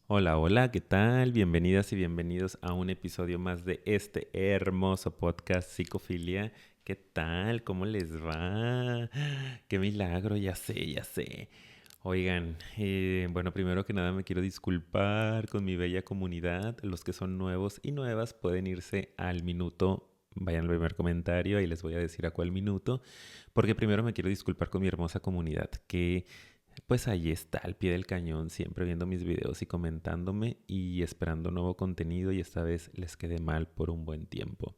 Hola, hola, ¿qué tal? Bienvenidas y bienvenidos a un episodio más de este hermoso podcast Psicofilia. ¿Qué tal? ¿Cómo les va? ¡Qué milagro! Ya sé, ya sé. Oigan, bueno, primero que nada me quiero disculpar con mi bella comunidad. Los que son nuevos y nuevas pueden irse al minuto. Vayan al primer comentario, ahí les voy a decir a cuál minuto. Porque primero me quiero disculpar con mi hermosa comunidad, que pues ahí está, al pie del cañón, siempre viendo mis videos y comentándome y esperando nuevo contenido y esta vez les quedé mal por un buen tiempo.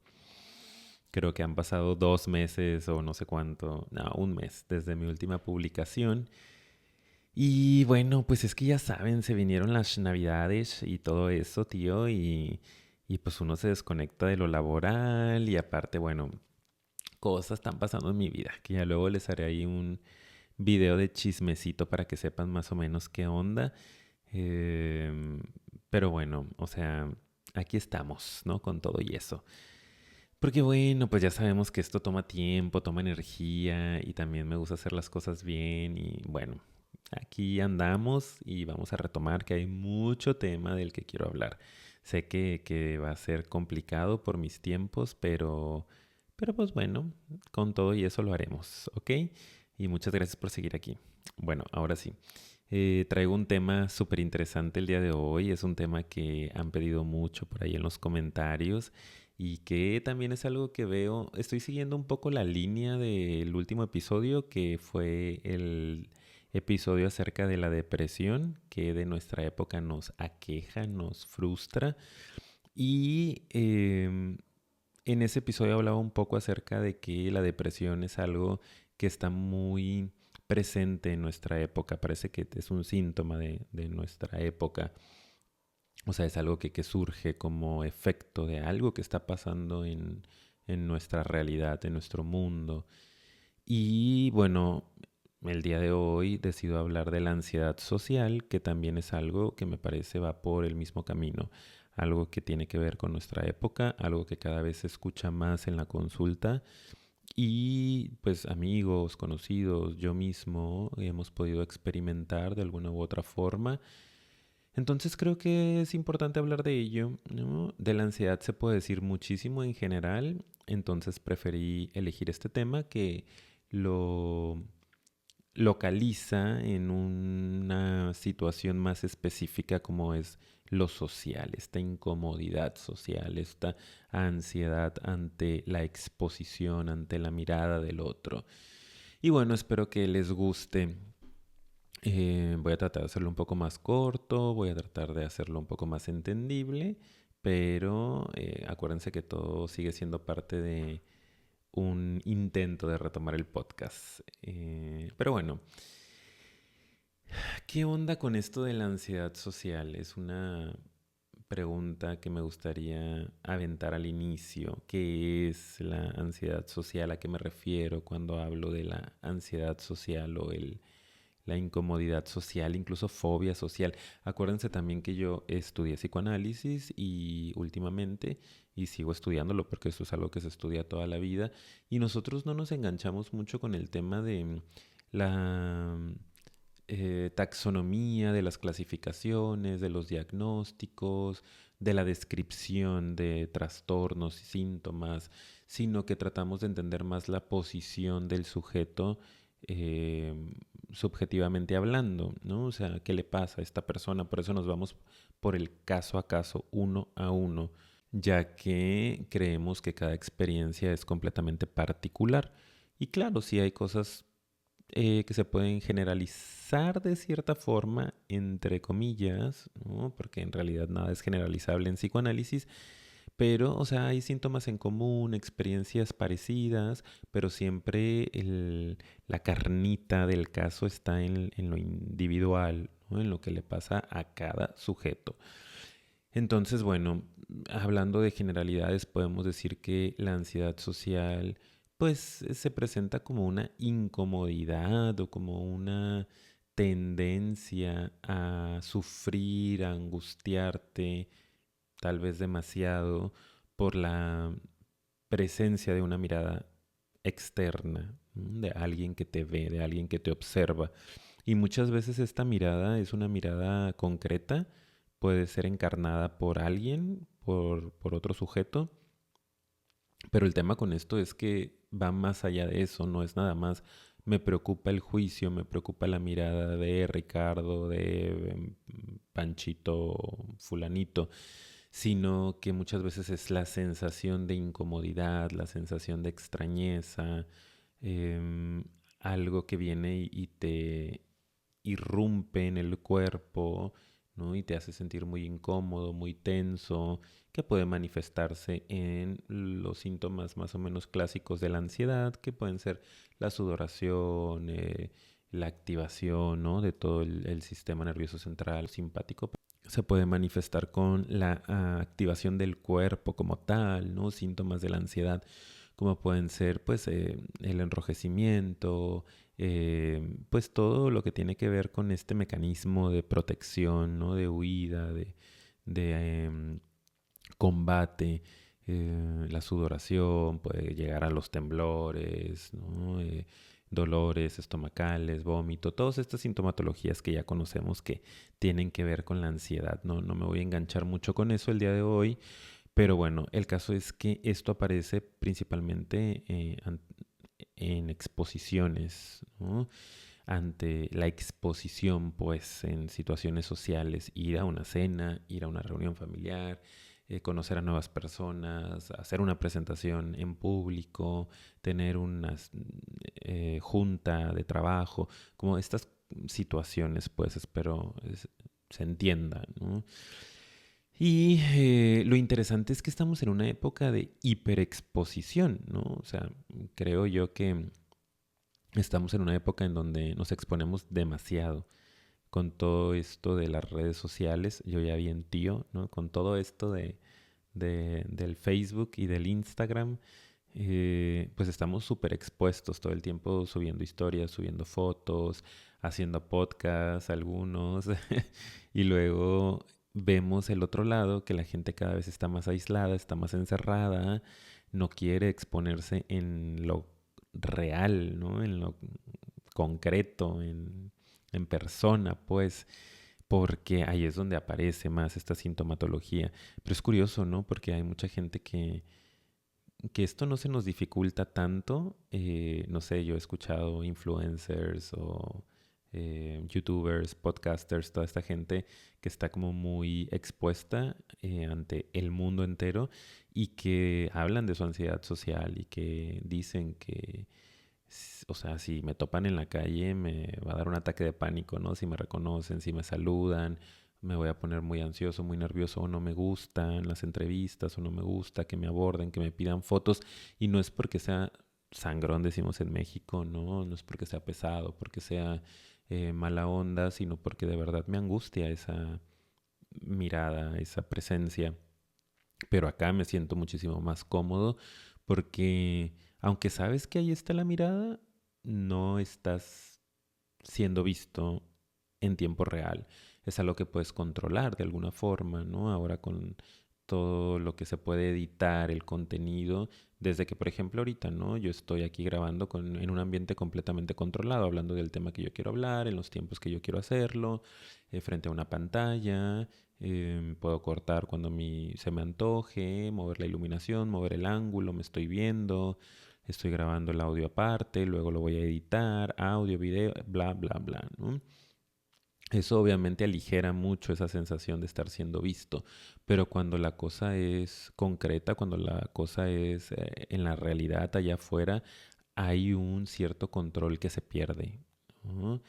Creo que han pasado 2 meses o no sé cuánto, no, un mes desde mi última publicación. Y bueno, pues es que ya saben, se vinieron las navidades y todo eso, tío, y pues uno se desconecta de lo laboral y aparte, bueno, cosas están pasando en mi vida, que ya luego les haré ahí un video de chismecito para que sepan más o menos qué onda. Em, pero bueno, o sea, aquí estamos, ¿no? Con todo y eso. Porque bueno, pues ya sabemos que esto toma tiempo, toma energía y también me gusta hacer las cosas bien y bueno, aquí andamos y vamos a retomar que hay mucho tema del que quiero hablar. Sé que va a ser complicado por mis tiempos, pero pues bueno, con todo y eso lo haremos, ¿ok? Y muchas gracias por seguir aquí. Bueno, ahora sí. Traigo un tema súper interesante el día de hoy. Es un tema que han pedido mucho por ahí en los comentarios y que también es algo que veo. Estoy siguiendo un poco la línea del último episodio, que fue el episodio acerca de la depresión, que de nuestra época nos aqueja, nos frustra. Y en ese episodio hablaba un poco acerca de que la depresión es algo que está muy presente en nuestra época. Parece que es un síntoma de nuestra época. O sea, es algo que surge como efecto de algo que está pasando en nuestra realidad, en nuestro mundo. Y bueno, el día de hoy decido hablar de la ansiedad social, que también es algo que me parece va por el mismo camino. Algo que tiene que ver con nuestra época, algo que cada vez se escucha más en la consulta y pues amigos, conocidos, yo mismo hemos podido experimentar de alguna u otra forma. Entonces creo que es importante hablar de ello, ¿no? De la ansiedad se puede decir muchísimo en general, entonces preferí elegir este tema que lo localiza en una situación más específica como es lo social, esta incomodidad social, esta ansiedad ante la exposición, ante la mirada del otro. Y bueno, espero que les guste. Voy a tratar de hacerlo un poco más corto, voy a tratar de hacerlo un poco más entendible, pero acuérdense que todo sigue siendo parte de un intento de retomar el podcast. Pero bueno, ¿qué onda con esto de la ansiedad social? Es una pregunta que me gustaría aventar al inicio. ¿Qué es la ansiedad social? ¿A qué me refiero cuando hablo de la ansiedad social o la incomodidad social, incluso fobia social? Acuérdense también que yo estudié psicoanálisis y últimamente, y sigo estudiándolo porque eso es algo que se estudia toda la vida, y nosotros no nos enganchamos mucho con el tema de la taxonomía, de las clasificaciones, de los diagnósticos, de la descripción de trastornos y síntomas, sino que tratamos de entender más la posición del sujeto eh, subjetivamente hablando, ¿no? O sea, ¿qué le pasa a esta persona? Por eso nos vamos por el caso a caso, uno a uno, ya que creemos que cada experiencia es completamente particular. Y claro, sí hay cosas que se pueden generalizar de cierta forma, entre comillas, ¿no? Porque en realidad nada es generalizable en psicoanálisis, pero, o sea, hay síntomas en común, experiencias parecidas, pero siempre la carnita del caso está en lo individual, ¿no? En lo que le pasa a cada sujeto. Entonces, bueno, hablando de generalidades, podemos decir que la ansiedad social, pues, se presenta como una incomodidad o como una tendencia a sufrir, a angustiarte, tal vez demasiado, por la presencia de una mirada externa, ¿no? De alguien que te ve, de alguien que te observa. Y muchas veces esta mirada es una mirada concreta, puede ser encarnada por alguien, por otro sujeto, pero el tema con esto es que va más allá de eso, no es nada más me preocupa el juicio, me preocupa la mirada de Ricardo, de Panchito, fulanito, sino que muchas veces es la sensación de incomodidad, la sensación de extrañeza, em, algo que viene y te irrumpe en el cuerpo, ¿no? Y te hace sentir muy incómodo, muy tenso, que puede manifestarse en los síntomas más o menos clásicos de la ansiedad, que pueden ser la sudoración, la activación, ¿no? De todo el sistema nervioso central simpático. Se puede manifestar con la activación del cuerpo como tal, ¿no? Síntomas de la ansiedad, como pueden ser, pues, el enrojecimiento, pues todo lo que tiene que ver con este mecanismo de protección, ¿no? De huida, de combate, la sudoración, puede llegar a los temblores, ¿no? Dolores estomacales, vómito, todas estas sintomatologías que ya conocemos que tienen que ver con la ansiedad. No me voy a enganchar mucho con eso el día de hoy, pero bueno, el caso es que esto aparece principalmente en exposiciones, ¿no? Ante la exposición, pues, en situaciones sociales, ir a una cena, ir a una reunión familiar, conocer a nuevas personas, hacer una presentación en público, tener una junta de trabajo, como estas situaciones, pues, espero se entiendan, ¿no? Y lo interesante es que estamos en una época de hiperexposición, ¿no? O sea, creo yo que estamos en una época en donde nos exponemos demasiado con todo esto de las redes sociales. Yo ya vi en tío, ¿no? Con todo esto del Facebook y del Instagram, pues estamos súper expuestos todo el tiempo subiendo historias, subiendo fotos, haciendo podcasts, algunos, y luego vemos el otro lado, que la gente cada vez está más aislada, está más encerrada, no quiere exponerse en lo real, ¿no? En lo concreto, en persona, pues, porque ahí es donde aparece más esta sintomatología. Pero es curioso, ¿no? Porque hay mucha gente que esto no se nos dificulta tanto. No sé, yo he escuchado influencers o youtubers, podcasters, toda esta gente que está como muy expuesta ante el mundo entero y que hablan de su ansiedad social y que dicen que o sea, si me topan en la calle me va a dar un ataque de pánico, ¿no? Si me reconocen, si me saludan, me voy a poner muy ansioso, muy nervioso, o no me gustan las entrevistas, o no me gusta que me aborden, que me pidan fotos. Y no es porque sea sangrón, decimos en México, ¿no? No es porque sea pesado, porque sea mala onda, sino porque de verdad me angustia esa mirada, esa presencia. Pero acá me siento muchísimo más cómodo porque aunque sabes que ahí está la mirada, no estás siendo visto en tiempo real. Es algo que puedes controlar de alguna forma, ¿no? Ahora con todo lo que se puede editar, el contenido, desde que, por ejemplo, ahorita, ¿no? Yo estoy aquí grabando en un ambiente completamente controlado, hablando del tema que yo quiero hablar, en los tiempos que yo quiero hacerlo, frente a una pantalla. Puedo cortar cuando se me antoje, mover la iluminación, mover el ángulo, me estoy viendo, estoy grabando el audio aparte, luego lo voy a editar, audio, video, bla, bla, bla, ¿no? Eso obviamente aligera mucho esa sensación de estar siendo visto, pero cuando la cosa es concreta, cuando la cosa es en la realidad allá afuera, hay un cierto control que se pierde, ¿no?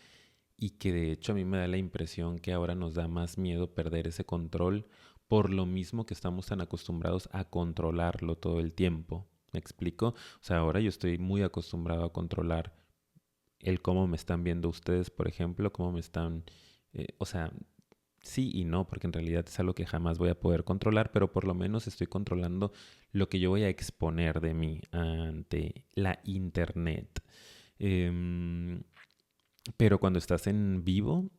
Y que de hecho a mí me da la impresión que ahora nos da más miedo perder ese control por lo mismo que estamos tan acostumbrados a controlarlo todo el tiempo. ¿Me explico? O sea, ahora yo estoy muy acostumbrado a controlar el cómo me están viendo ustedes, por ejemplo, cómo me están, o sea, sí y no, porque en realidad es algo que jamás voy a poder controlar, pero por lo menos estoy controlando lo que yo voy a exponer de mí ante la internet. Em, pero cuando estás en vivo,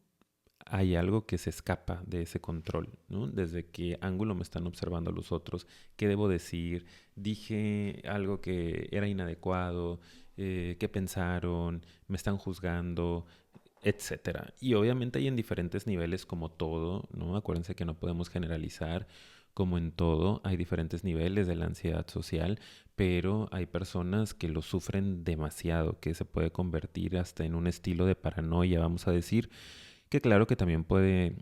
hay algo que se escapa de ese control, ¿no? Desde qué ángulo me están observando los otros, qué debo decir, dije algo que era inadecuado, qué pensaron, me están juzgando. etcétera. Y obviamente hay en diferentes niveles como todo, ¿no? Acuérdense que no podemos generalizar. Como en todo, hay diferentes niveles de la ansiedad social, pero hay personas que lo sufren demasiado, que se puede convertir hasta en un estilo de paranoia, vamos a decir, que claro que también puede.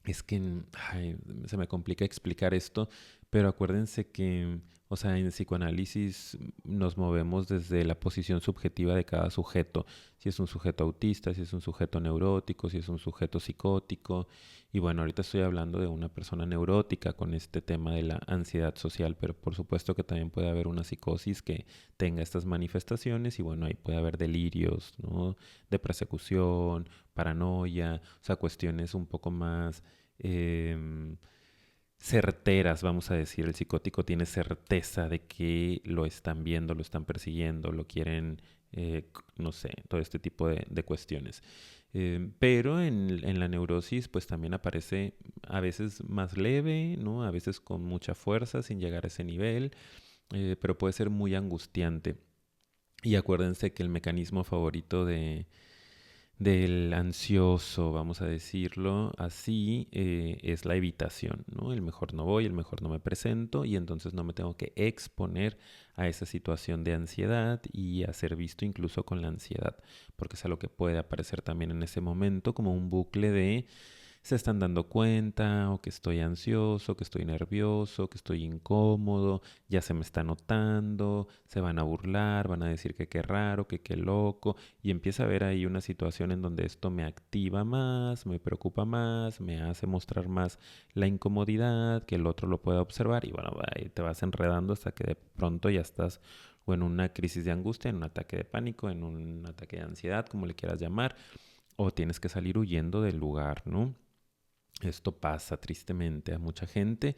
Es que ay, se me complica explicar esto, pero acuérdense que, o sea, en psicoanálisis nos movemos desde la posición subjetiva de cada sujeto. Si es un sujeto autista, si es un sujeto neurótico, si es un sujeto psicótico. Y bueno, ahorita estoy hablando de una persona neurótica con este tema de la ansiedad social, pero por supuesto que también puede haber una psicosis que tenga estas manifestaciones y bueno, ahí puede haber delirios, ¿no? De persecución, paranoia, o sea, cuestiones un poco más em, certeras, vamos a decir. El psicótico tiene certeza de que lo están viendo, lo están persiguiendo, lo quieren, no sé, todo este tipo de cuestiones. Pero en la neurosis pues también aparece a veces más leve, ¿no? A veces con mucha fuerza sin llegar a ese nivel, pero puede ser muy angustiante. Y acuérdense que el mecanismo favorito del ansioso, vamos a decirlo así, es la evitación, ¿no? El mejor no voy, el mejor no me presento y entonces no me tengo que exponer a esa situación de ansiedad y a ser visto incluso con la ansiedad, porque es algo que puede aparecer también en ese momento como un bucle de se están dando cuenta o que estoy ansioso, que estoy nervioso, que estoy incómodo, ya se me está notando, se van a burlar, van a decir que qué raro, que qué loco, y empieza a haber ahí una situación en donde esto me activa más, me preocupa más, me hace mostrar más la incomodidad, que el otro lo pueda observar, y bueno, ahí te vas enredando hasta que de pronto ya estás o en una crisis de angustia, en un ataque de pánico, en un ataque de ansiedad, como le quieras llamar, o tienes que salir huyendo del lugar, ¿no? Esto pasa tristemente a mucha gente.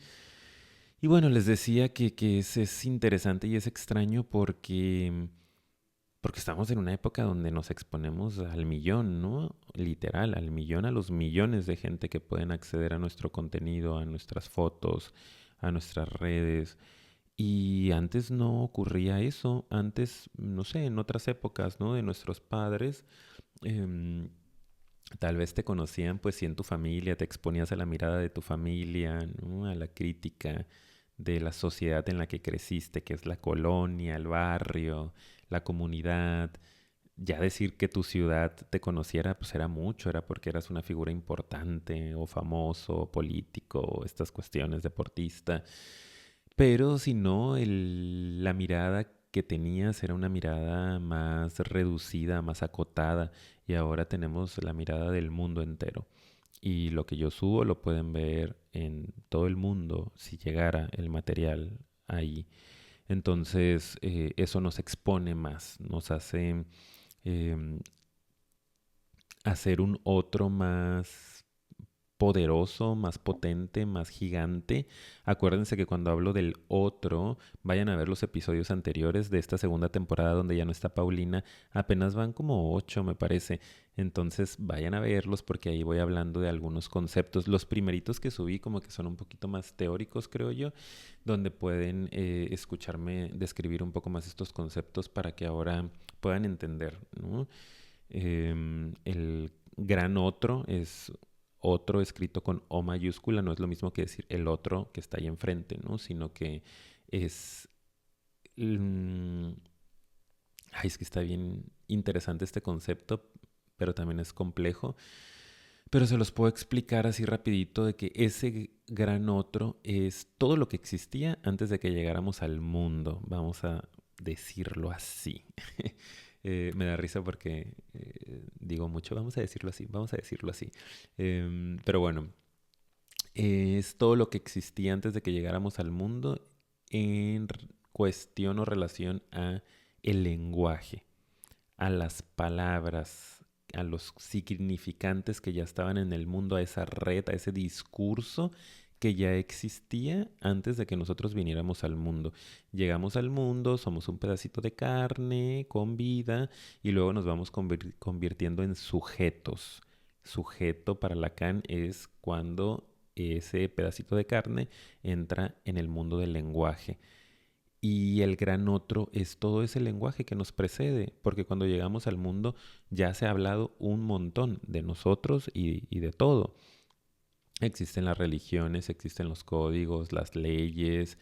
Y bueno, les decía que es interesante y es extraño porque estamos en una época donde nos exponemos al millón, ¿no? Literal, al millón, a los millones de gente que pueden acceder a nuestro contenido, a nuestras fotos, a nuestras redes. Y antes no ocurría eso. Antes, no sé, en otras épocas, ¿no? De nuestros padres. em, Tal vez te conocían, pues sí, en tu familia, te exponías a la mirada de tu familia, ¿no? A la crítica de la sociedad en la que creciste, que es la colonia, el barrio, la comunidad. Ya decir que tu ciudad te conociera, pues era mucho, era porque eras una figura importante o famoso, o político, o estas cuestiones, deportista. Pero si no, la mirada que tenías era una mirada más reducida, más acotada, y ahora tenemos la mirada del mundo entero. Y lo que yo subo lo pueden ver en todo el mundo si llegara el material ahí. Entonces, eso nos expone más, nos hace em, hacer un otro más poderoso, más potente, más gigante. Acuérdense que cuando hablo del otro, vayan a ver los episodios anteriores de esta segunda temporada donde ya no está Paulina. Apenas van como 8, me parece. Entonces vayan a verlos porque ahí voy hablando de algunos conceptos. Los primeritos que subí como que son un poquito más teóricos, creo yo, donde pueden escucharme describir un poco más estos conceptos para que ahora puedan entender, ¿no? El gran otro es otro escrito con O mayúscula, no es lo mismo que decir el otro que está ahí enfrente, ¿no? Sino que es... mm, ay, es que está bien interesante este concepto, pero también es complejo. Pero se los puedo explicar así rapidito de que ese gran otro es todo lo que existía antes de que llegáramos al mundo, vamos a decirlo así. Me da risa porque digo mucho, vamos a decirlo así, vamos a decirlo así. Pero bueno, es todo lo que existía antes de que llegáramos al mundo en cuestión o relación a el lenguaje, a las palabras, a los significantes que ya estaban en el mundo, a esa red, a ese discurso que ya existía antes de que nosotros viniéramos al mundo. Llegamos al mundo, somos un pedacito de carne con vida y luego nos vamos convirtiendo en sujetos. Sujeto para Lacan es cuando ese pedacito de carne entra en el mundo del lenguaje. Y el gran otro es todo ese lenguaje que nos precede, porque cuando llegamos al mundo ya se ha hablado un montón de nosotros y de todo. Existen las religiones, existen los códigos, las leyes,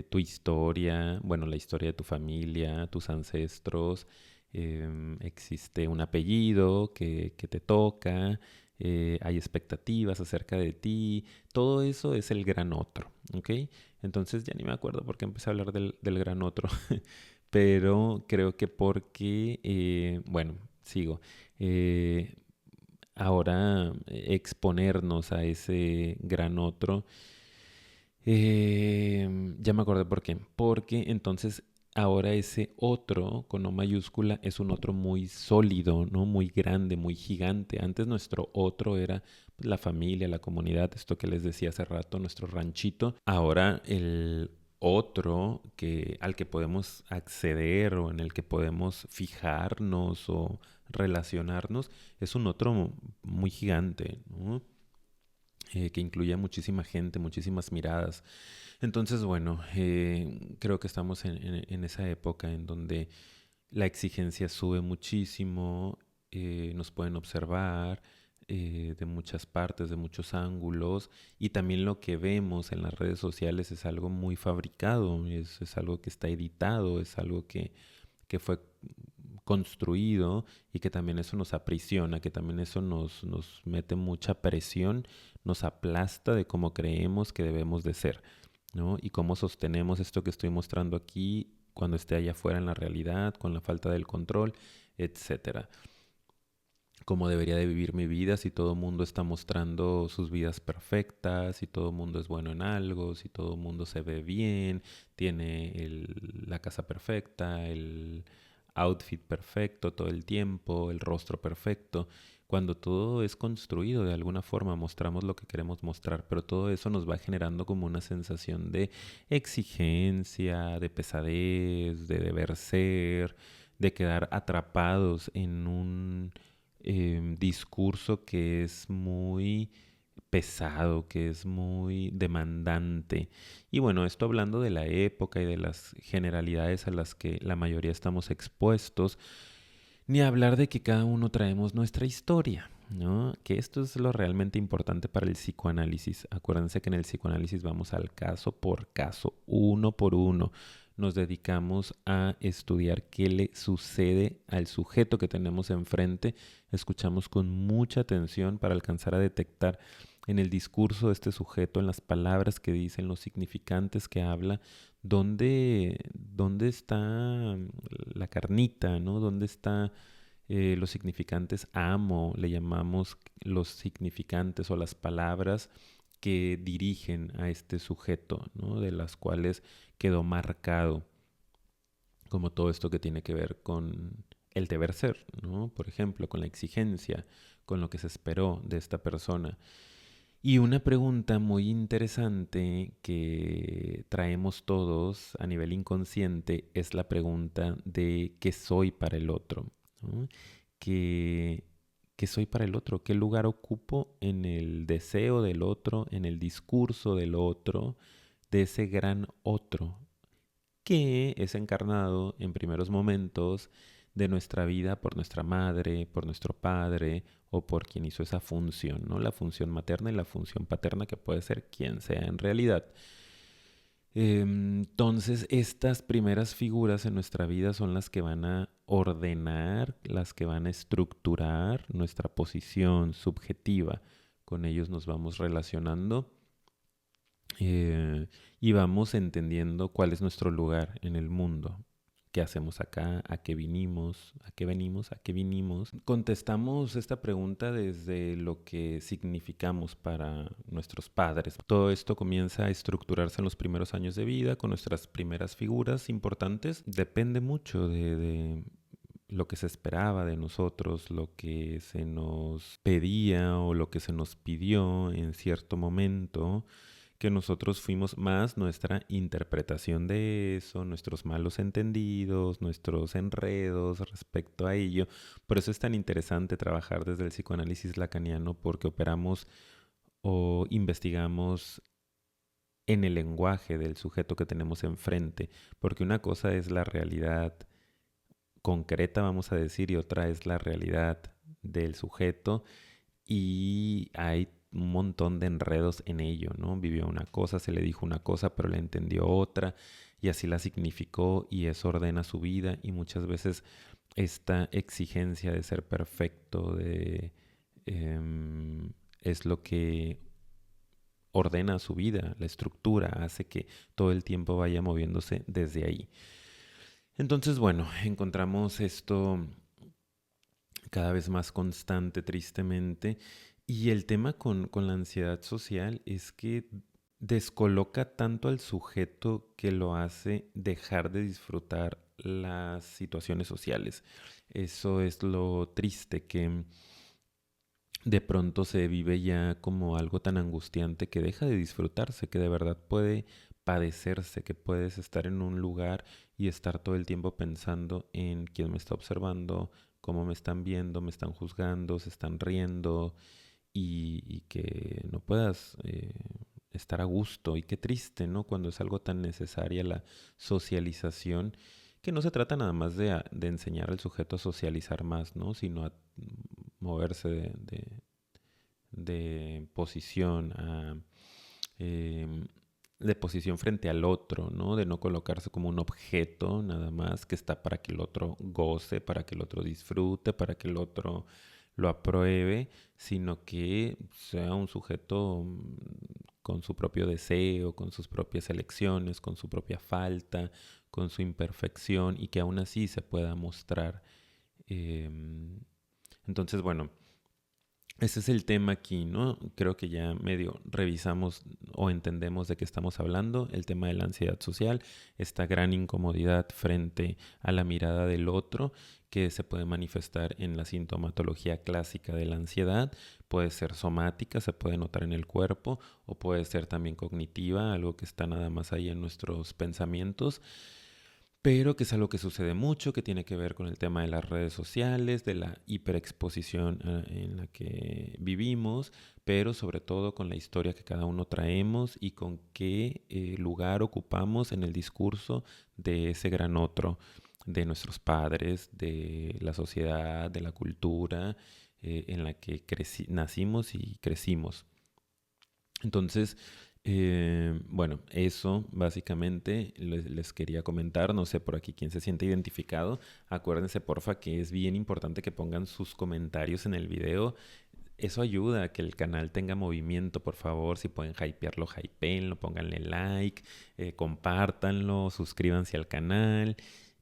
tu historia, bueno, la historia de tu familia, tus ancestros, existe un apellido que te toca, hay expectativas acerca de ti, todo eso es el gran otro, ¿ok? Entonces ya ni me acuerdo por qué empecé a hablar del gran otro, pero creo que porque, bueno, sigo. Eh, Ahora exponernos a ese gran otro, ya me acordé por qué. Porque entonces ahora ese otro con O mayúscula es un otro muy sólido, ¿no? Muy grande, muy gigante. Antes nuestro otro era pues, la familia, la comunidad, esto que les decía hace rato, nuestro ranchito. Ahora el otro al que podemos acceder o en el que podemos fijarnos o relacionarnos es un otro muy gigante, ¿no? Que incluye a muchísima gente, muchísimas miradas. Entonces, bueno, creo que estamos en esa época en donde la exigencia sube muchísimo, nos pueden observar de muchas partes, de muchos ángulos, y también lo que vemos en las redes sociales es algo muy fabricado, es algo que está editado, es algo que fue construido y que también eso nos aprisiona, que también eso nos mete mucha presión, nos aplasta de cómo creemos que debemos de ser, ¿no? Y cómo sostenemos esto que estoy mostrando aquí cuando esté allá afuera en la realidad, con la falta del control, etcétera. Cómo debería de vivir mi vida si todo el mundo está mostrando sus vidas perfectas, si todo el mundo es bueno en algo, si todo el mundo se ve bien, tiene la casa perfecta, el outfit perfecto todo el tiempo, el rostro perfecto. Cuando todo es construido de alguna forma, mostramos lo que queremos mostrar, pero todo eso nos va generando como una sensación de exigencia, de pesadez, de deber ser, de quedar atrapados en un discurso que es muy pesado, que es muy demandante. Y bueno, esto hablando de la época y de las generalidades a las que la mayoría estamos expuestos, ni hablar de que cada uno traemos nuestra historia, ¿no? Que esto es lo realmente importante para el psicoanálisis. Acuérdense que en el psicoanálisis vamos al caso por caso, uno por uno. Nos dedicamos a estudiar qué le sucede al sujeto que tenemos enfrente. Escuchamos con mucha atención para alcanzar a detectar en el discurso de este sujeto, en las palabras que dice, en los significantes que habla, dónde está la carnita, ¿no? ¿Dónde está los significantes amo? Le llamamos los significantes o las palabras que dirigen a este sujeto, ¿no? De las cuales quedó marcado, como todo esto que tiene que ver con el deber ser, ¿no? Por ejemplo, con la exigencia, con lo que se esperó de esta persona. Y una pregunta muy interesante que traemos todos a nivel inconsciente es la pregunta de qué soy para el otro, ¿no? ¿Qué, ¿Qué soy para el otro? ¿Qué lugar ocupo en el deseo del otro, en el discurso del otro, de ese gran otro que es encarnado en primeros momentos de nuestra vida por nuestra madre, por nuestro padre o por quien hizo esa función, ¿no? La función materna y la función paterna que puede ser quien sea en realidad. Entonces, estas primeras figuras en nuestra vida son las que van a ordenar, las que van a estructurar nuestra posición subjetiva. Con ellos nos vamos relacionando eh, y vamos entendiendo cuál es nuestro lugar en el mundo. ¿Qué hacemos acá? ¿A qué vinimos? ¿A qué venimos? ¿A qué vinimos? Contestamos esta pregunta desde lo que significamos para nuestros padres. Todo esto comienza a estructurarse en los primeros años de vida con nuestras primeras figuras importantes. Depende mucho de lo que se esperaba de nosotros, lo que se nos pedía o lo que se nos pidió en cierto momento, que nosotros fuimos más nuestra interpretación de eso, nuestros malos entendidos, nuestros enredos respecto a ello. Por eso es tan interesante trabajar desde el psicoanálisis lacaniano, porque operamos o investigamos en el lenguaje del sujeto que tenemos enfrente, porque una cosa es la realidad concreta, vamos a decir, y otra es la realidad del sujeto y hay un montón de enredos en ello, ¿no? Vivió una cosa, se le dijo una cosa, pero le entendió otra y así la significó y eso ordena su vida y muchas veces esta exigencia de ser perfecto, es lo que ordena su vida, la estructura, hace que todo el tiempo vaya moviéndose desde ahí. Entonces, bueno, encontramos esto cada vez más constante, tristemente. Y el tema con la ansiedad social es que descoloca tanto al sujeto que lo hace dejar de disfrutar las situaciones sociales. Eso es lo triste, que de pronto se vive ya como algo tan angustiante que deja de disfrutarse, que de verdad puede padecerse, que puedes estar en un lugar y estar todo el tiempo pensando en quién me está observando, cómo me están viendo, me están juzgando, se están riendo y que no puedas estar a gusto. Y qué triste, ¿no? Cuando es algo tan necesaria la socialización, que no se trata nada más de enseñar al sujeto a socializar más, ¿no? Sino a moverse de posición em, de posición frente al otro, ¿no? De no colocarse como un objeto nada más que está para que el otro goce, para que el otro disfrute, para que el otro lo apruebe, sino que sea un sujeto con su propio deseo, con sus propias elecciones, con su propia falta, con su imperfección y que aún así se pueda mostrar. Em, entonces, bueno, ese es el tema aquí, ¿no? Creo que ya medio revisamos o entendemos de qué estamos hablando, el tema de la ansiedad social, esta gran incomodidad frente a la mirada del otro que se puede manifestar en la sintomatología clásica de la ansiedad, puede ser somática, se puede notar en el cuerpo o puede ser también cognitiva, algo que está nada más ahí en nuestros pensamientos, pero que es algo que sucede mucho, que tiene que ver con el tema de las redes sociales, de la hiperexposición en la que vivimos, pero sobre todo con la historia que cada uno traemos y con qué lugar ocupamos en el discurso de ese gran otro, de nuestros padres, de la sociedad, de la cultura en la que nacimos y crecimos. Entonces, bueno, eso básicamente les quería comentar. No sé por aquí quién se siente identificado. Acuérdense, porfa, que es bien importante que pongan sus comentarios en el video. Eso ayuda a que el canal tenga movimiento, por favor. Si pueden hypearlo, hypeenlo, pónganle like, compártanlo, suscríbanse al canal.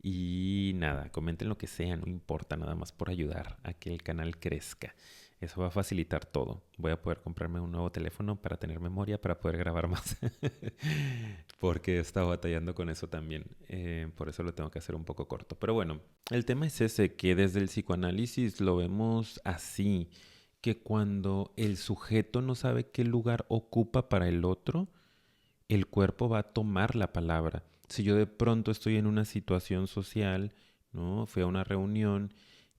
Y nada, comenten lo que sea, no importa, nada más por ayudar a que el canal crezca. Eso va a facilitar todo. Voy a poder comprarme un nuevo teléfono para tener memoria, para poder grabar más. Porque he estado batallando con eso también. Por eso lo tengo que hacer un poco corto. Pero bueno, el tema es ese, que desde el psicoanálisis lo vemos así, que cuando el sujeto no sabe qué lugar ocupa para el otro, el cuerpo va a tomar la palabra. Si yo de pronto estoy en una situación social, ¿no? Fui a una reunión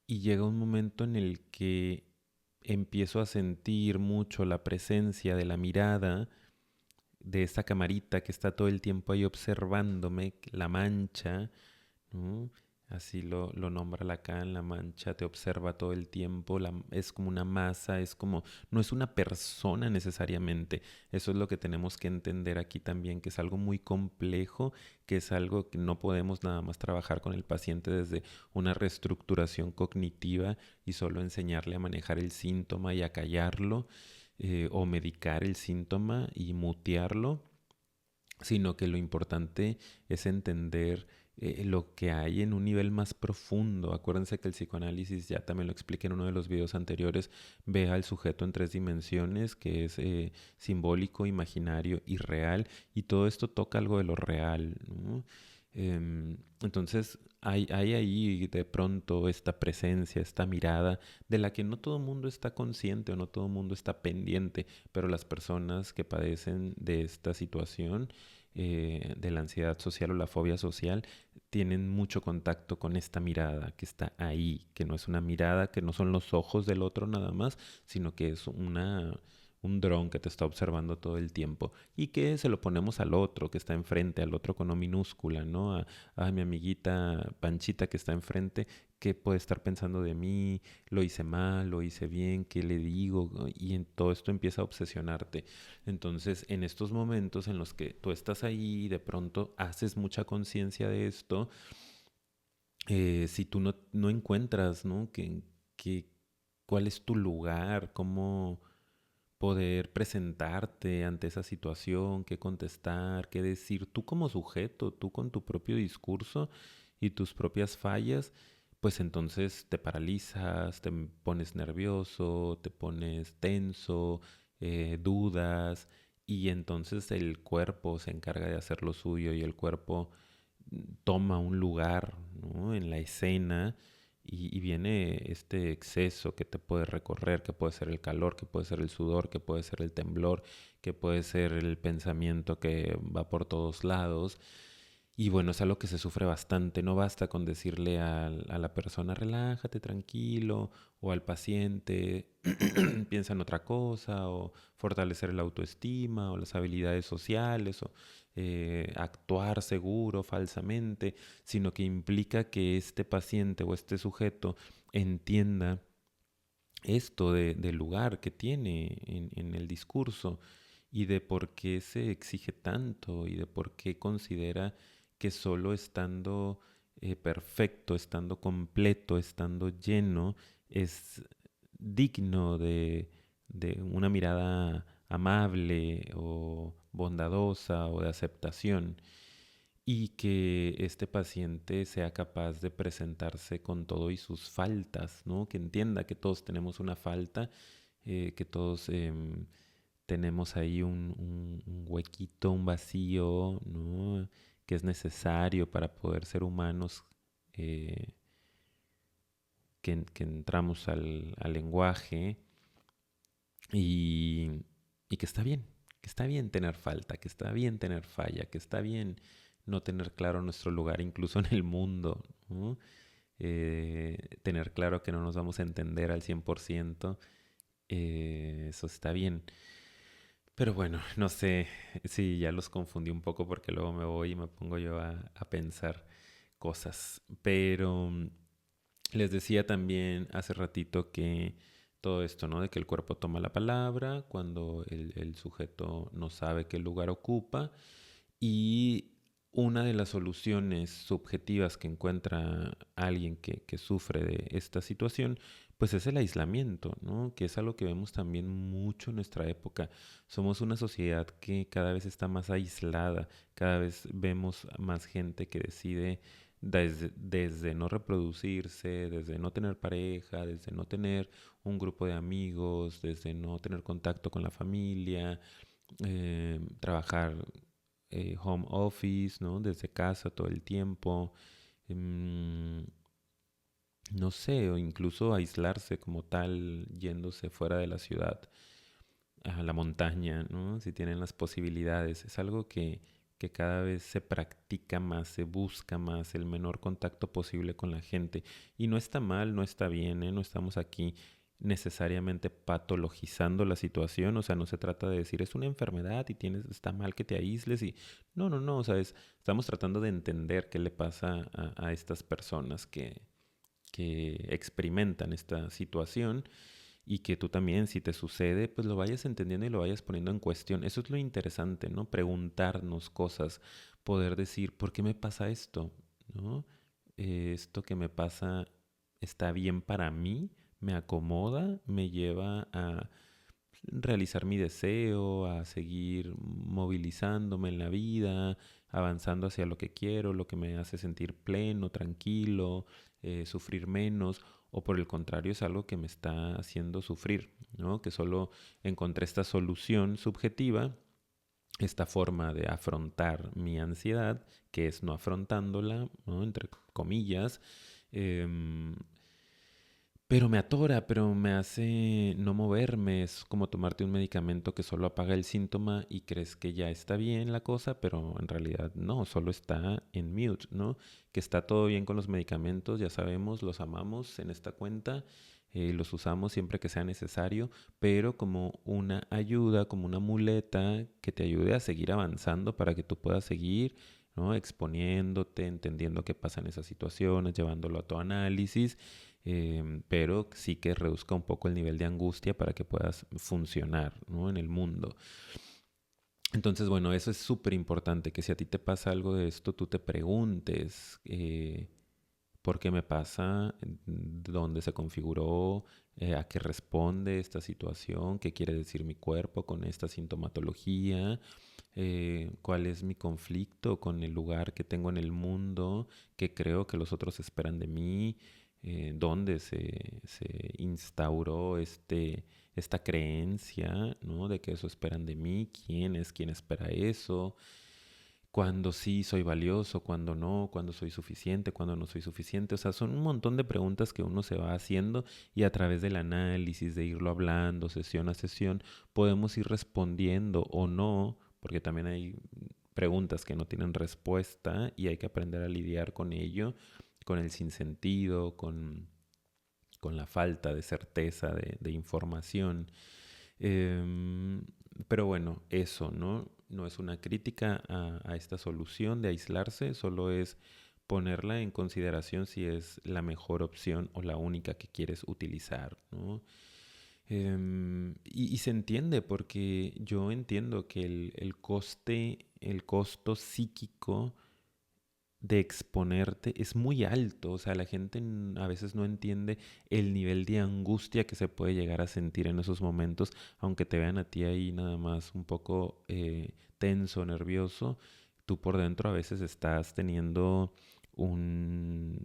y llega un momento en el que empiezo a sentir mucho la presencia de la mirada de esta camarita que está todo el tiempo ahí observándome, la mancha, ¿no? Así lo nombra Lacan, la mancha te observa todo el tiempo, es como una masa, es como, no es una persona necesariamente. Eso es lo que tenemos que entender aquí también, que es algo muy complejo, que es algo que no podemos nada más trabajar con el paciente desde una reestructuración cognitiva y solo enseñarle a manejar el síntoma y a callarlo, o medicar el síntoma y mutearlo, sino que lo importante es entender lo que hay en un nivel más profundo. Acuérdense que el psicoanálisis, ya también lo expliqué en uno de los videos anteriores, ve al sujeto en tres dimensiones, que es simbólico, imaginario y real, y todo esto toca algo de lo real, ¿no? Entonces hay ahí de pronto esta presencia, esta mirada de la que no todo el mundo está consciente o no todo el mundo está pendiente, pero las personas que padecen de esta situación, de la ansiedad social o la fobia social, tienen mucho contacto con esta mirada que está ahí, que no es una mirada, que no son los ojos del otro nada más, sino que es un dron que te está observando todo el tiempo y que se lo ponemos al otro que está enfrente, al otro con O minúscula, ¿no? A mi amiguita Panchita que está enfrente, ¿qué puede estar pensando de mí? ¿Lo hice mal? ¿Lo hice bien? ¿Qué le digo? Y en todo esto empieza a obsesionarte. Entonces, en estos momentos en los que tú estás ahí y de pronto haces mucha conciencia de esto, si tú no encuentras, ¿no? Que, ¿cuál es tu lugar? ¿Cómo poder presentarte ante esa situación? ¿Qué contestar? ¿Qué decir? Tú como sujeto, tú con tu propio discurso y tus propias fallas, pues entonces te paralizas, te pones nervioso, te pones tenso, dudas, y entonces el cuerpo se encarga de hacer lo suyo y el cuerpo toma un lugar, ¿no? En la escena y viene este exceso que te puede recorrer, que puede ser el calor, que puede ser el sudor, que puede ser el temblor, que puede ser el pensamiento que va por todos lados. Y bueno, es algo que se sufre bastante. No basta con decirle a la persona, relájate, tranquilo, o al paciente, piensa en otra cosa, o fortalecer la autoestima, o las habilidades sociales, o actuar seguro, falsamente, sino que implica que este paciente o este sujeto entienda esto del lugar que tiene en el discurso y de por qué se exige tanto y de por qué considera que solo estando perfecto, estando completo, estando lleno, es digno de una mirada amable o bondadosa o de aceptación y que este paciente sea capaz de presentarse con todo y sus faltas, ¿no? Que entienda que todos tenemos una falta, que todos tenemos ahí un huequito, un vacío, ¿no? Que es necesario para poder ser humanos, eh, que entramos al lenguaje y, y que está bien tener falta, que está bien tener falla, que está bien no tener claro nuestro lugar incluso en el mundo, ¿no? Tener claro que no nos vamos a entender al 100%, eso está bien. Pero bueno, no sé si ya los confundí un poco porque luego me voy y me pongo yo a pensar cosas. Pero les decía también hace ratito que todo esto, ¿no? De que el cuerpo toma la palabra cuando el sujeto no sabe qué lugar ocupa y una de las soluciones subjetivas que encuentra alguien que sufre de esta situación, pues es el aislamiento, ¿no? Que es algo que vemos también mucho en nuestra época. Somos una sociedad que cada vez está más aislada, cada vez vemos más gente que decide desde no reproducirse, desde no tener pareja, desde no tener un grupo de amigos, desde no tener contacto con la familia, trabajar home office, ¿no? Desde casa todo el tiempo. em, no sé, o incluso aislarse como tal, yéndose fuera de la ciudad, a la montaña, ¿no? Si tienen las posibilidades. Es algo que cada vez se practica más, se busca más el menor contacto posible con la gente. Y no está mal, no está bien, ¿eh? No estamos aquí necesariamente patologizando la situación, o sea, no se trata de decir es una enfermedad y tienes, está mal que te aísles y no, no, no, o sea, estamos tratando de entender qué le pasa a estas personas que experimentan esta situación y que tú también, si te sucede, pues lo vayas entendiendo y lo vayas poniendo en cuestión. Eso es lo interesante, ¿no? Preguntarnos cosas, poder decir, ¿por qué me pasa esto? ¿No? Esto que me pasa está bien para mí, me acomoda, me lleva a realizar mi deseo, a seguir movilizándome en la vida, avanzando hacia lo que quiero, lo que me hace sentir pleno, tranquilo, sufrir menos, o por el contrario es algo que me está haciendo sufrir, ¿no? Que solo encontré esta solución subjetiva, esta forma de afrontar mi ansiedad, que es no afrontándola, ¿no? Entre comillas, em, pero me atora, pero me hace no moverme. Es como tomarte un medicamento que solo apaga el síntoma y crees que ya está bien la cosa, pero en realidad no, solo está en mute, ¿no? Que está todo bien con los medicamentos, ya sabemos, los amamos en esta cuenta. los usamos siempre que sea necesario, pero como una ayuda, como una muleta que te ayude a seguir avanzando para que tú puedas seguir, ¿no? Exponiéndote, entendiendo qué pasa en esas situaciones, llevándolo a tu análisis, pero sí que reduzca un poco el nivel de angustia para que puedas funcionar, ¿no? En el mundo. Entonces, bueno, eso es súper importante, que si a ti te pasa algo de esto, tú te preguntes por qué me pasa, dónde se configuró, a qué responde esta situación, qué quiere decir mi cuerpo con esta sintomatología, cuál es mi conflicto con el lugar que tengo en el mundo, qué creo que los otros esperan de mí, dónde se instauró esta creencia, ¿no? De que eso esperan de mí, quién espera eso, cuándo sí soy valioso, cuándo no, cuándo soy suficiente, cuándo no soy suficiente. O sea, son un montón de preguntas que uno se va haciendo y a través del análisis, de irlo hablando sesión a sesión, podemos ir respondiendo o no, porque también hay preguntas que no tienen respuesta y hay que aprender a lidiar con ello, con el sinsentido, con la falta de certeza de información. Em, pero bueno, eso, ¿no? No es una crítica a esta solución de aislarse, solo es ponerla en consideración si es la mejor opción o la única que quieres utilizar, ¿no? Y se entiende porque yo entiendo que el costo psíquico de exponerte es muy alto. O sea, la gente a veces no entiende el nivel de angustia que se puede llegar a sentir en esos momentos, aunque te vean a ti ahí nada más un poco tenso, nervioso. Tú por dentro a veces estás teniendo un,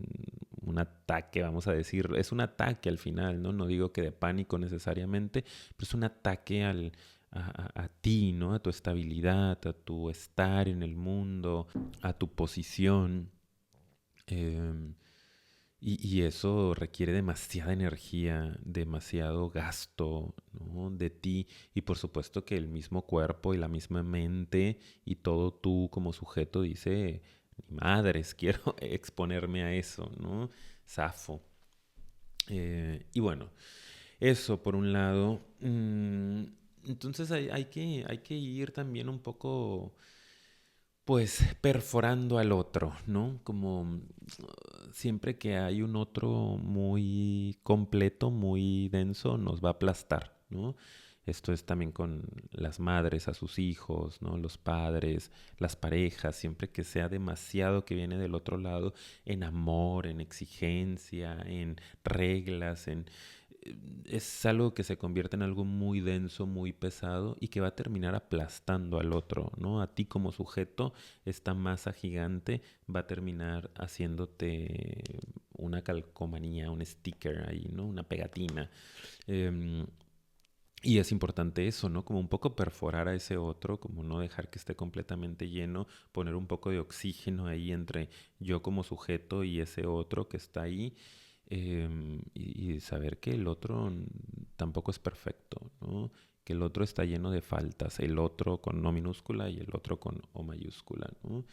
un ataque, vamos a decir. Es un ataque al final, ¿no? No digo que de pánico necesariamente, pero es un ataque a ti, ¿no? A tu estabilidad, a tu estar en el mundo, a tu posición. em, y eso requiere demasiada energía, demasiado gasto, ¿no? De ti. Y por supuesto que el mismo cuerpo y la misma mente y todo tú como sujeto dice, ni madres, quiero exponerme a eso, ¿no? Zafo. Y bueno, eso por un lado. Entonces hay que ir también un poco pues perforando al otro, ¿no? Como siempre que hay un otro muy completo, muy denso, nos va a aplastar, ¿no? Esto es también con las madres a sus hijos, ¿no? Los padres, las parejas, siempre que sea demasiado que viene del otro lado en amor, en exigencia, en reglas, es algo que se convierte en algo muy denso, muy pesado y que va a terminar aplastando al otro, ¿no? A ti como sujeto, esta masa gigante va a terminar haciéndote una calcomanía, un sticker ahí, ¿no? Una pegatina. Em, y es importante eso, ¿no? Como un poco perforar a ese otro, como no dejar que esté completamente lleno, poner un poco de oxígeno ahí entre yo como sujeto y ese otro que está ahí, y saber que el otro tampoco es perfecto, ¿no? Que el otro está lleno de faltas, el otro con no minúscula y el otro con O mayúscula, ¿no?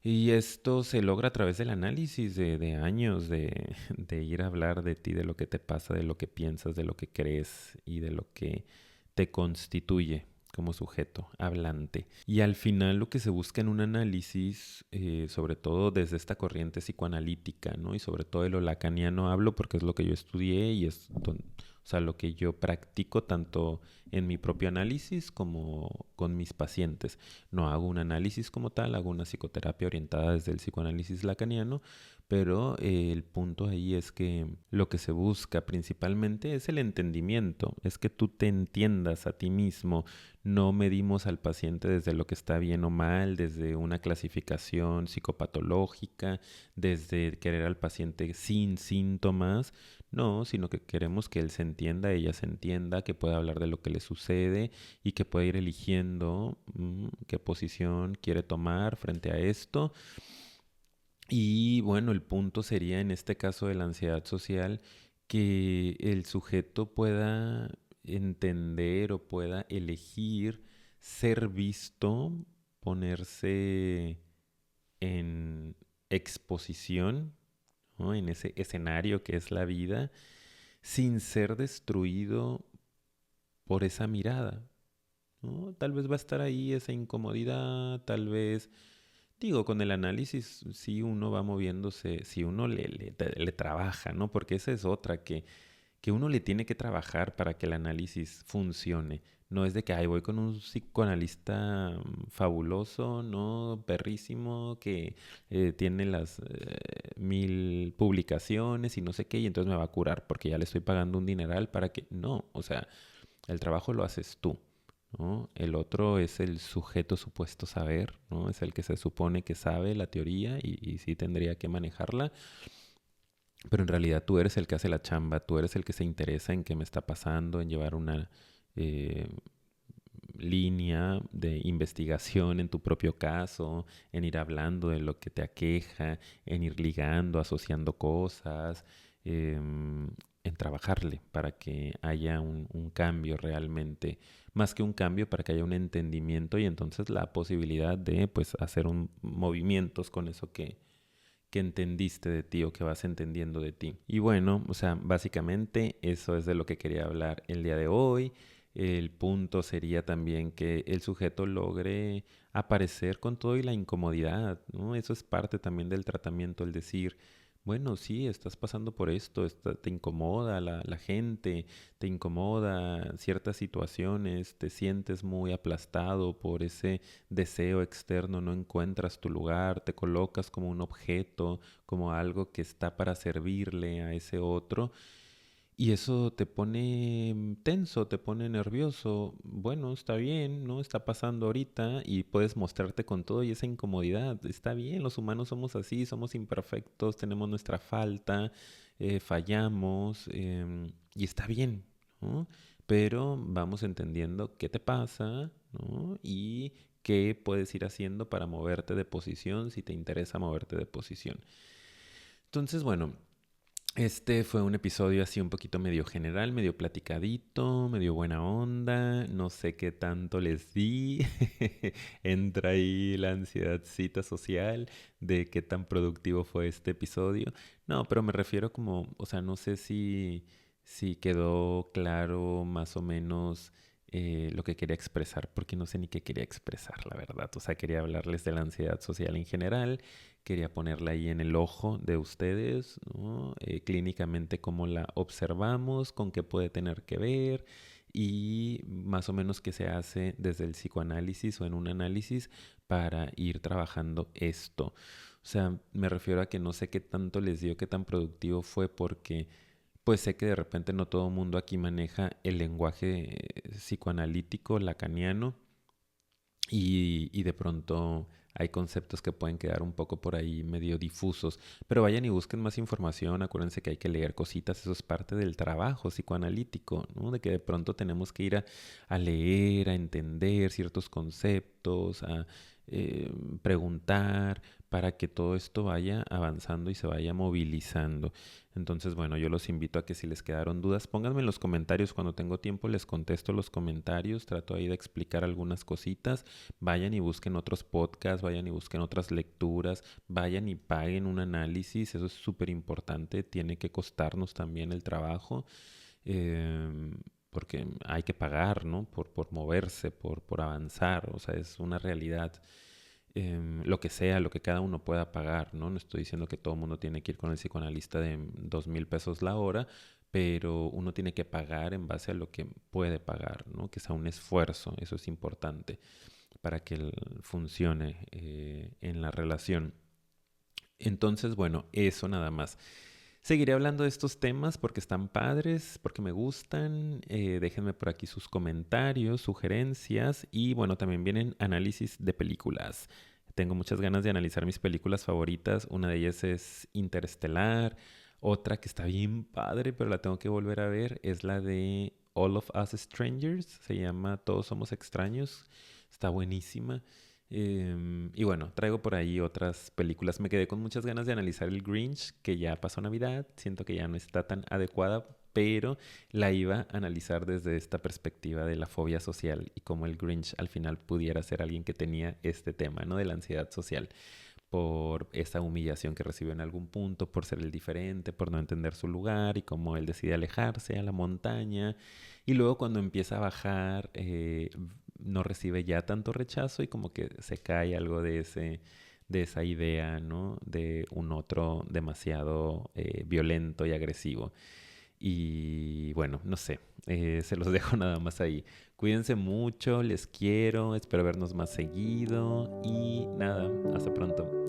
Y esto se logra a través del análisis de años, de ir a hablar de ti, de lo que te pasa, de lo que piensas, de lo que crees y de lo que te constituye como sujeto hablante. Y al final lo que se busca en un análisis, sobre todo desde esta corriente psicoanalítica, ¿no? Y sobre todo de lo lacaniano hablo porque es lo que yo estudié y es o sea, lo que yo practico tanto en mi propio análisis como con mis pacientes. No hago un análisis como tal, hago una psicoterapia orientada desde el psicoanálisis lacaniano, pero el punto ahí es que lo que se busca principalmente es el entendimiento, es que tú te entiendas a ti mismo. No medimos al paciente desde lo que está bien o mal, desde una clasificación psicopatológica, desde querer al paciente sin síntomas, no, sino que queremos que él se entienda, ella se entienda, que pueda hablar de lo que le sucede y que pueda ir eligiendo qué posición quiere tomar frente a esto. Y bueno, el punto sería en este caso de la ansiedad social que el sujeto pueda entender o pueda elegir ser visto, ponerse en exposición, ¿no? En ese escenario que es la vida, sin ser destruido por esa mirada, ¿no? Tal vez va a estar ahí esa incomodidad, tal vez, digo, con el análisis sí uno va moviéndose, si uno le trabaja, ¿no? Porque esa es otra, que uno le tiene que trabajar para que el análisis funcione. No es de que, ay, voy con un psicoanalista fabuloso, ¿no? Perrísimo, que tiene las 1000 publicaciones y no sé qué, y entonces me va a curar porque ya le estoy pagando un dineral para que... No, o sea, el trabajo lo haces tú, ¿no? El otro es el sujeto supuesto saber, ¿no? Es el que se supone que sabe la teoría y sí tendría que manejarla, pero en realidad tú eres el que hace la chamba, tú eres el que se interesa en qué me está pasando, en llevar una eh, línea de investigación en tu propio caso, en ir hablando de lo que te aqueja, en ir ligando, asociando cosas, en trabajarle para que haya un cambio realmente, más que un cambio, para que haya un entendimiento y entonces la posibilidad de pues hacer movimientos con eso que entendiste de ti o que vas entendiendo de ti. Y bueno, o sea, básicamente eso es de lo que quería hablar el día de hoy. El punto sería también que el sujeto logre aparecer con todo y la incomodidad, ¿no? Eso es parte también del tratamiento, el decir, bueno, sí, estás pasando por esto, te incomoda la gente, te incomoda ciertas situaciones, te sientes muy aplastado por ese deseo externo, no encuentras tu lugar, te colocas como un objeto, como algo que está para servirle a ese otro. Y eso te pone tenso, te pone nervioso. Bueno, está bien, ¿no? Está pasando ahorita y puedes mostrarte con todo y esa incomodidad. Está bien, los humanos somos así, somos imperfectos, tenemos nuestra falta, fallamos y está bien, ¿no? Pero vamos entendiendo qué te pasa, ¿no? Y qué puedes ir haciendo para moverte de posición si te interesa moverte de posición. Entonces, bueno, este fue un episodio así un poquito medio general, medio platicadito, medio buena onda. No sé qué tanto les di. Entra ahí la ansiedadcita social de qué tan productivo fue este episodio. No, pero me refiero como, o sea, no sé si quedó claro más o menos lo que quería expresar, porque no sé ni qué quería expresar, la verdad. O sea, quería hablarles de la ansiedad social en general, quería ponerla ahí en el ojo de ustedes, ¿no? Clínicamente cómo la observamos, con qué puede tener que ver y más o menos qué se hace desde el psicoanálisis o en un análisis para ir trabajando esto. O sea, me refiero a que no sé qué tanto les dio, qué tan productivo fue porque pues sé que de repente no todo el mundo aquí maneja el lenguaje psicoanalítico lacaniano y de pronto hay conceptos que pueden quedar un poco por ahí medio difusos, pero vayan y busquen más información, acuérdense que hay que leer cositas, eso es parte del trabajo psicoanalítico, ¿no? De que de pronto tenemos que ir a leer, a entender ciertos conceptos, a eh, preguntar para que todo esto vaya avanzando y se vaya movilizando. Entonces, bueno, yo los invito a que si les quedaron dudas, pónganme en los comentarios. Cuando tengo tiempo les contesto los comentarios, trato ahí de explicar algunas cositas. Vayan y busquen otros podcasts, vayan y busquen otras lecturas, vayan y paguen un análisis, eso es súper importante, tiene que costarnos también el trabajo, eh, porque hay que pagar, ¿no? Por moverse, por avanzar, o sea, es una realidad. Lo que sea, lo que cada uno pueda pagar, ¿no? No estoy diciendo que todo el mundo tiene que ir con el psicoanalista de 2000 pesos la hora, pero uno tiene que pagar en base a lo que puede pagar, ¿no? Que sea un esfuerzo, eso es importante para que funcione en la relación. Entonces, bueno, eso nada más. Seguiré hablando de estos temas porque están padres, porque me gustan. Déjenme por aquí sus comentarios, sugerencias y bueno, también vienen análisis de películas. Tengo muchas ganas de analizar mis películas favoritas. Una de ellas es Interestelar. Otra que está bien padre, pero la tengo que volver a ver, es la de All of Us Strangers. Se llama Todos Somos Extraños. Está buenísima. Y bueno, traigo por ahí otras películas. Me quedé con muchas ganas de analizar el Grinch, que ya pasó Navidad. Siento que ya no está tan adecuada, pero la iba a analizar desde esta perspectiva de la fobia social y cómo el Grinch al final pudiera ser alguien que tenía este tema, ¿no? De la ansiedad social. por esa humillación que recibió en algún punto, por ser el diferente, por no entender su lugar y cómo él decide alejarse a la montaña. Y luego cuando empieza a bajar, no recibe ya tanto rechazo y como que se cae algo de esa idea, ¿no? De un otro demasiado violento y agresivo. Y bueno, no sé, se los dejo nada más ahí. Cuídense mucho, les quiero, espero vernos más seguido y nada, hasta pronto.